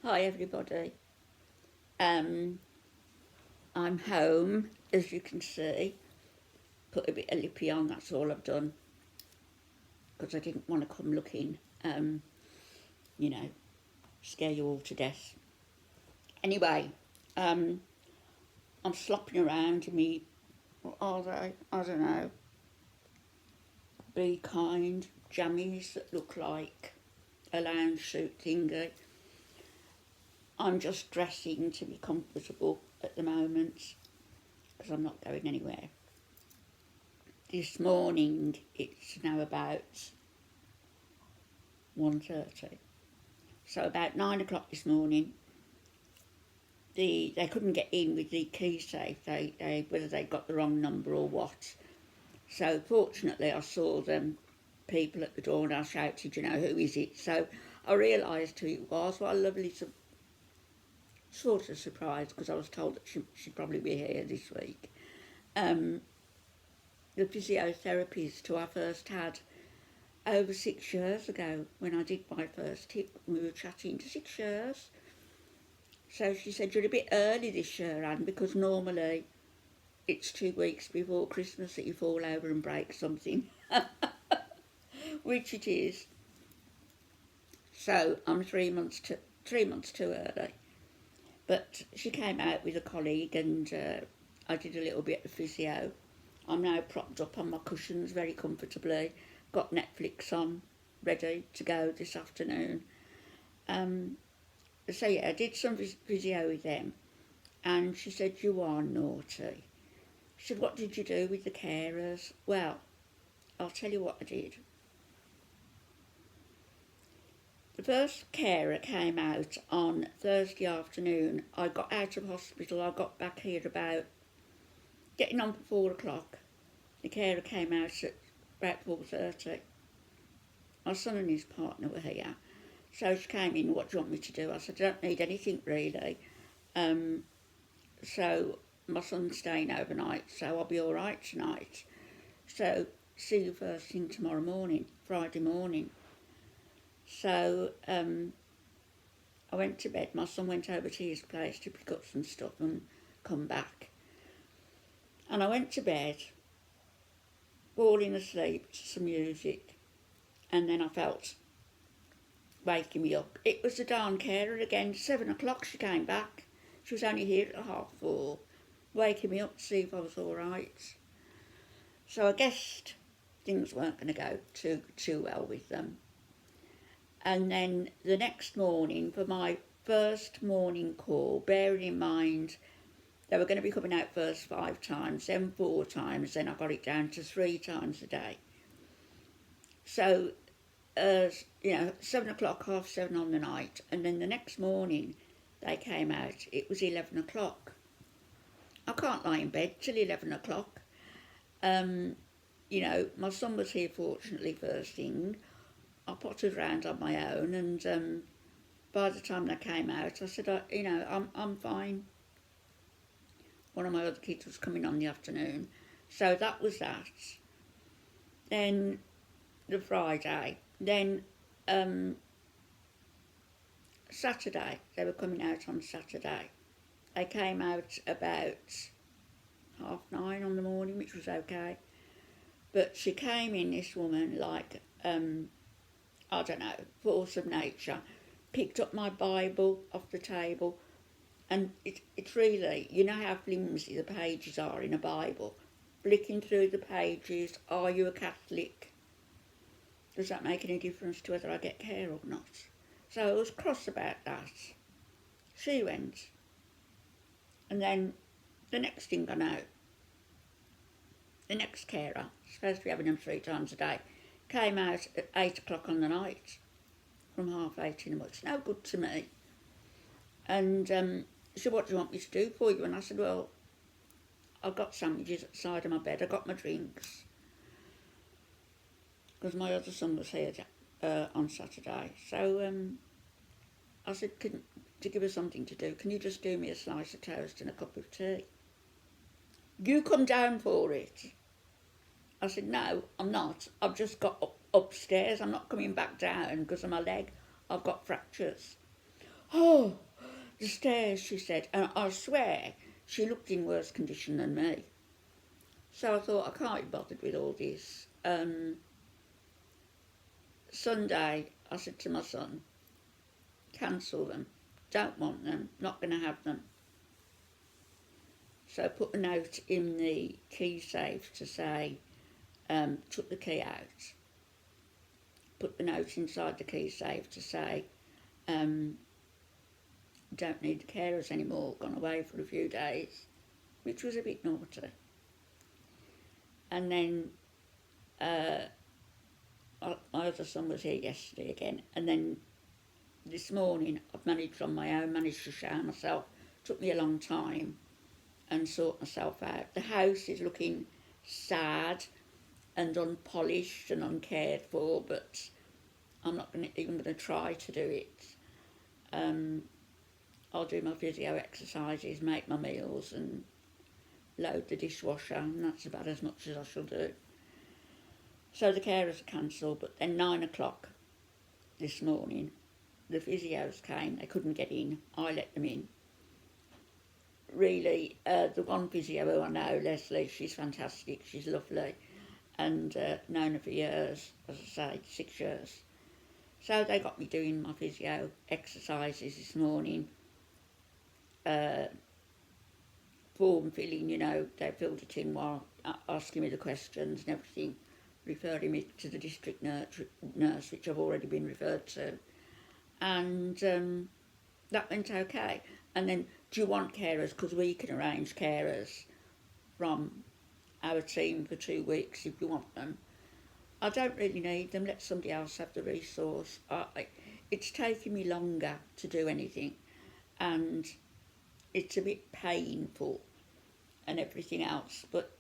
Hi everybody. I'm home, as you can see. Put a bit of lippy on, that's all I've done. Because I didn't want to come looking, you know, scare you all to death. Anyway, I'm slopping around in me, what are they? I don't know. Be kind, jammies that look like a lounge suit thingy. I'm just dressing to be comfortable at the moment because I'm not going anywhere. This morning it's now about 1:30. So about 9 o'clock this morning, they couldn't get in with the key safe. Whether they got the wrong number or what. So fortunately, I saw them people at the door, and I shouted, who is it? So I realised who it was. What a lovely sort of surprise, because I was told that she'd probably be here this week. The physiotherapist who I first had over 6 years ago when I did my first hip. We were chatting to 6 years. So she said, you're a bit early this year, Anne, because normally it's 2 weeks before Christmas that you fall over and break something, which it is. So I'm 3 months too early. But she came out with a colleague and I did a little bit of physio. I'm now propped up on my cushions very comfortably. Got Netflix on, ready to go this afternoon. So yeah, I did some physio with them, and she said, you are naughty. She said, what did you do with the carers? Well, I'll tell you what I did. The first carer came out on Thursday afternoon. I got out of hospital. I got back here about getting on for 4 o'clock. The carer came out at about 4:30. My son and his partner were here. So she came in, what do you want me to do? I said, I don't need anything really. So my son's staying overnight, so I'll be all right tonight. So see you first thing tomorrow morning, Friday morning. So I went to bed. My son went over to his place to pick up some stuff and come back. And I went to bed, falling asleep to some music, and then I felt waking me up. It was the darn carer again. 7 o'clock she came back. She was only here at 4:30, waking me up to see if I was all right. So I guessed things weren't going to go too well with them. And then the next morning, for my first morning call, bearing in mind they were going to be coming out first 5 times, then 4 times, then I got it down to 3 times a day. So 7 o'clock, 7:30 on the night, and then the next morning they came out, it was 11 o'clock. I can't lie in bed till 11 o'clock. My son was here fortunately first thing. I pottered around on my own, and by the time they came out, I said, I'm fine. One of my other kids was coming on the afternoon. So that was that. Then the Friday. Then Saturday, they were coming out on Saturday. They came out about 9:30 on the morning, which was okay. But she came in, this woman, like, I don't know, force of nature, picked up my Bible off the table, and it's really, you know how flimsy the pages are in a Bible, flicking through the pages, are you a Catholic? Does that make any difference to whether I get care or not? So I was cross about that. She went. And then the next thing I know, the next carer, supposed to be having them 3 times a day, came out at 8 o'clock on the night, from 8:30 in the morning. It's no good to me. And she said, what do you want me to do for you? And I said, well, I've got sandwiches at the side of my bed, I've got my drinks. Because my other son was here on Saturday. So I said, to give her something to do, can you just do me a slice of toast and a cup of tea? You come down for it. I said, no, I'm not. I've just got upstairs. I'm not coming back down because of my leg. I've got fractures. Oh, the stairs, she said, and I swear she looked in worse condition than me. So I thought, I can't be bothered with all this. Sunday, I said to my son, cancel them. Don't want them, not going to have them. So I put a note in the key safe to say, took the key out. Put the note inside the key safe to say, don't need the carers anymore, gone away for a few days, which was a bit naughty. And then my other son was here yesterday again, and then this morning I've managed on my own, managed to shower myself. Took me a long time and sort myself out. The house is looking sad and unpolished and uncared for, but I'm not even going to try to do it. I'll do my physio exercises, make my meals and load the dishwasher, and that's about as much as I shall do. So the carers are cancelled, but then 9 o'clock this morning, the physios came. They couldn't get in. I let them in. Really, the one physio who I know, Leslie, she's fantastic. She's lovely, and known her for years, as I say, 6 years. So they got me doing my physio exercises this morning. Form filling, they filled it in while asking me the questions and everything, referring me to the district nurse, which I've already been referred to. And that went okay. And then, do you want carers? Because we can arrange carers from our team for 2 weeks if you want them. I don't really need them. Let somebody else have the resource. It's taking me longer to do anything, and it's a bit painful and everything else. But,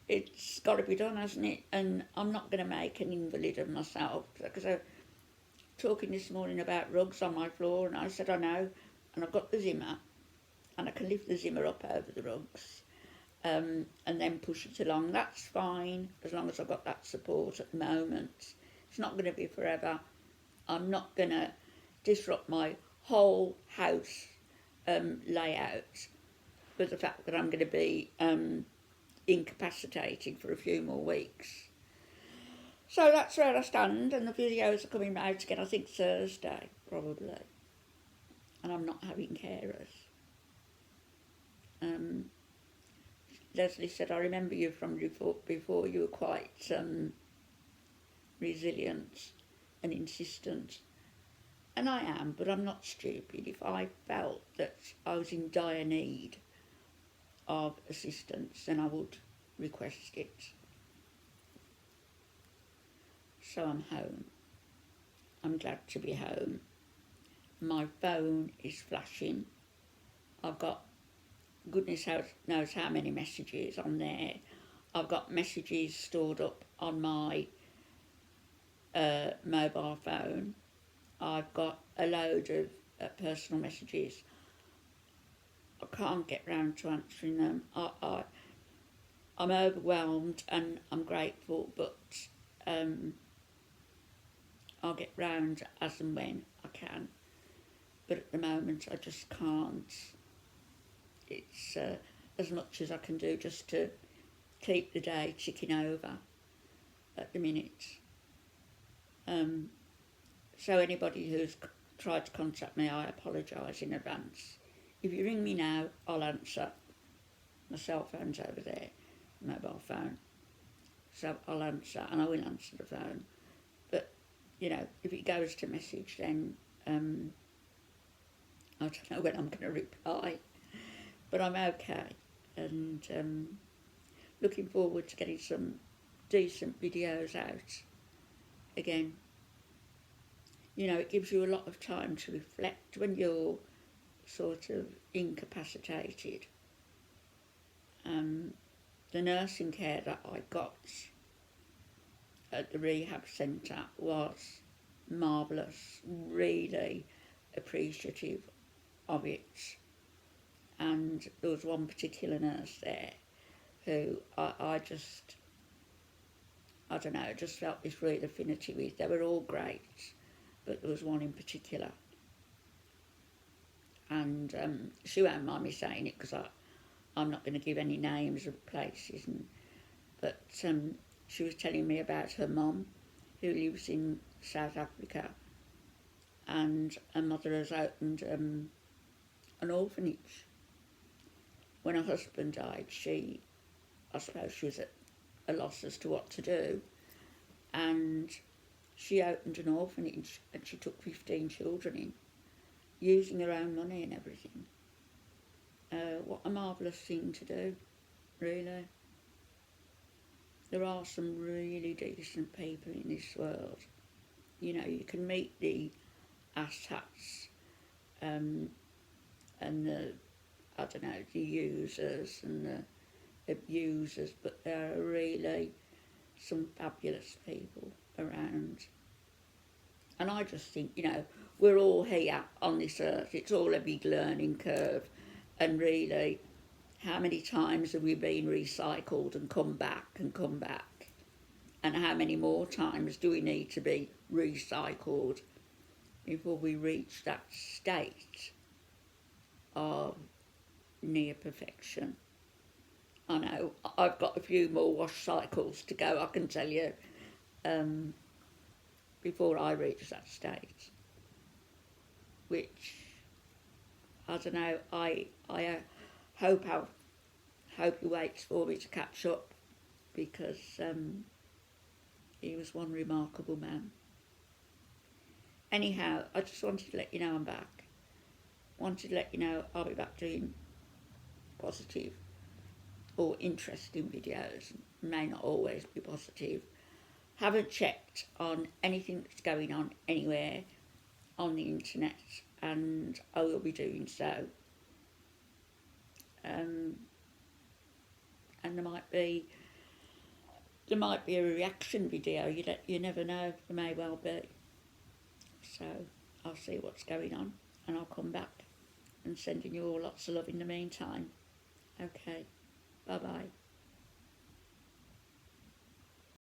it's got to be done, hasn't it? And I'm not going to make an invalid of myself, because I was talking this morning about rugs on my floor, and I said, I know, and I've got the Zimmer, and I can lift the Zimmer up over the rugs. And then push it along. That's fine, as long as I've got that support at the moment. It's not going to be forever. I'm not going to disrupt my whole house layout for the fact that I'm going to be incapacitated for a few more weeks. So that's where I stand, and the videos are coming out again, I think Thursday, probably. And I'm not having carers. Leslie said, I remember you from before you were quite resilient and insistent. And I am, but I'm not stupid. If I felt that I was in dire need of assistance, then I would request it. So I'm home. I'm glad to be home. My phone is flashing. I've got goodness knows how many messages on there. I've got messages stored up on my mobile phone. I've got a load of personal messages. I can't get round to answering them. I'm overwhelmed and I'm grateful, but I'll get round as and when I can. But at the moment I just can't. It's as much as I can do just to keep the day ticking over at the minute. So anybody who's tried to contact me, I apologise in advance. If you ring me now, I'll answer. My cell phone's over there, mobile phone. So I'll answer, and I will answer the phone. But, if it goes to message, then I don't know when I'm going to reply. But I'm okay, and looking forward to getting some decent videos out again. It gives you a lot of time to reflect when you're sort of incapacitated. The nursing care that I got at the rehab centre was marvellous, really appreciative of it. And there was one particular nurse there who I don't know, just felt this real affinity with. They were all great, but there was one in particular. And she won't mind me saying it because I'm not going to give any names of places. But she was telling me about her mum, who lives in South Africa, and her mother has opened an orphanage. When her husband died, I suppose she was at a loss as to what to do, and she opened an orphanage and she took 15 children in, using her own money and everything. What a marvellous thing to do, really. There are some really decent people in this world. You know, you can meet the asshats and the, I don't know, the users and the abusers, but there are really some fabulous people around. And I just think, you know, we're all here on this earth. It's all a big learning curve. And really, how many times have we been recycled and come back and come back? And how many more times do we need to be recycled before we reach that state of near perfection? I know I've got a few more wash cycles to go, I can tell you, before I reach that state. Which, I don't know, I hope he waits for me to catch up, because he was one remarkable man. Anyhow, I just wanted to let you know I'm back. Wanted to let you know I'll be back doing positive or interesting videos. May not always be positive. Haven't checked on anything that's going on anywhere on the internet, and I will be doing so. And there might be a reaction video. You never know. There may well be. So I'll see what's going on, and I'll come back and sending you all lots of love in the meantime. Okay. Bye bye.